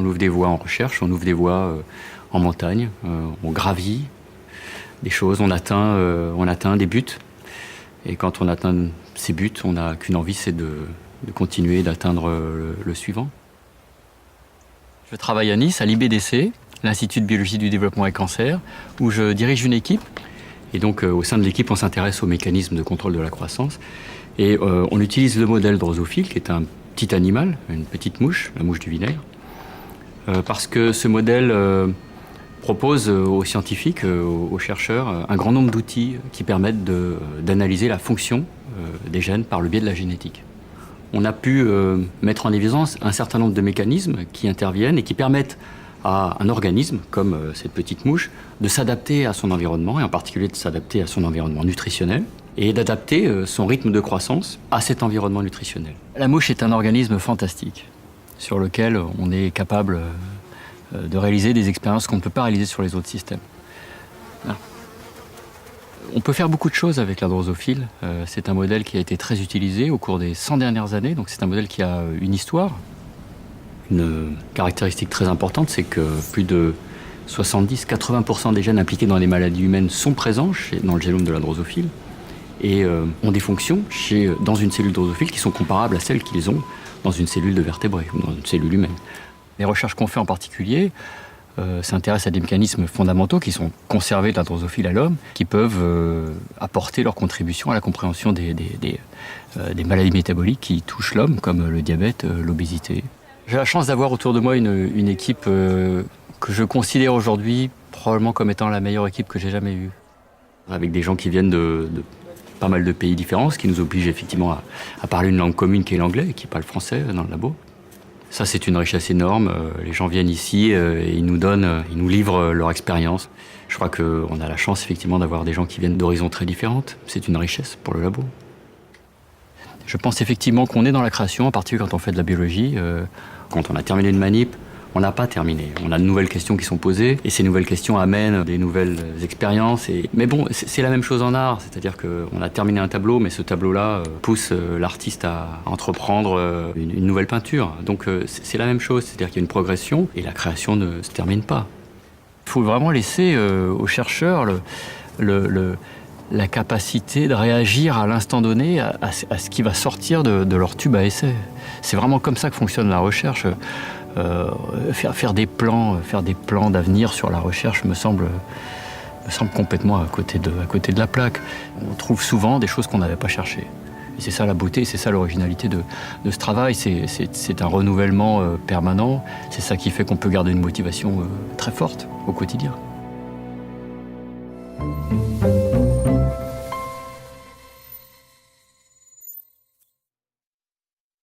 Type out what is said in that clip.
ouvre des voies en recherche, on ouvre des voies en montagne, on gravit des choses, on atteint des buts. Et quand on atteint ces buts, on n'a qu'une envie, c'est de continuer d'atteindre le suivant. Je travaille à Nice, à l'IBDC, l'Institut de biologie du développement et cancer, où je dirige une équipe. Et donc, au sein de l'équipe, on s'intéresse aux mécanismes de contrôle de la croissance. Et on utilise le modèle drosophile, qui est un petit animal, une petite mouche, la mouche du vinaigre, parce que ce modèle propose aux scientifiques, aux chercheurs, un grand nombre d'outils qui permettent d'analyser la fonction des gènes par le biais de la génétique. On a pu mettre en évidence un certain nombre de mécanismes qui interviennent et qui permettent à un organisme, comme cette petite mouche, de s'adapter à son environnement, et en particulier de s'adapter à son environnement nutritionnel, et d'adapter son rythme de croissance à cet environnement nutritionnel. La mouche est un organisme fantastique, sur lequel on est capable de réaliser des expériences qu'on ne peut pas réaliser sur les autres systèmes. On peut faire beaucoup de choses avec la drosophile. C'est un modèle qui a été très utilisé au cours des 100 dernières années, donc c'est un modèle qui a une histoire. Une caractéristique très importante, c'est que plus de 70-80% des gènes impliqués dans les maladies humaines sont présents dans le génome de la drosophile et ont des fonctions dans une cellule drosophile qui sont comparables à celles qu'ils ont dans une cellule de vertébrés ou dans une cellule humaine. Les recherches qu'on fait en particulier s'intéressent à des mécanismes fondamentaux qui sont conservés de la drosophile à l'homme, qui peuvent apporter leur contribution à la compréhension des maladies métaboliques qui touchent l'homme, comme le diabète, l'obésité. J'ai la chance d'avoir autour de moi une équipe que je considère aujourd'hui probablement comme étant la meilleure équipe que j'ai jamais eue. Avec des gens qui viennent de pas mal de pays différents, ce qui nous oblige effectivement à parler une langue commune qui est l'anglais et qui parle français dans le labo. Ça, c'est une richesse énorme. Les gens viennent ici et ils nous livrent leur expérience. Je crois qu'on a la chance effectivement d'avoir des gens qui viennent d'horizons très différentes. C'est une richesse pour le labo. Je pense effectivement qu'on est dans la création, en particulier quand on fait de la biologie. Quand on a terminé une manip, on n'a pas terminé. On a de nouvelles questions qui sont posées et ces nouvelles questions amènent des nouvelles expériences. Mais bon, c'est la même chose en art, c'est-à-dire qu'on a terminé un tableau, mais ce tableau-là pousse l'artiste à entreprendre une nouvelle peinture. Donc c'est la même chose, c'est-à-dire qu'il y a une progression et la création ne se termine pas. Il faut vraiment laisser aux chercheurs la capacité de réagir à l'instant donné à ce qui va sortir de leur tube à essai. C'est vraiment comme ça que fonctionne la recherche. Faire des plans d'avenir sur la recherche me semble complètement à côté de la plaque. On trouve souvent des choses qu'on n'avait pas cherchées. Et c'est ça la beauté, c'est ça l'originalité de ce travail. C'est un renouvellement permanent. C'est ça qui fait qu'on peut garder une motivation très forte au quotidien.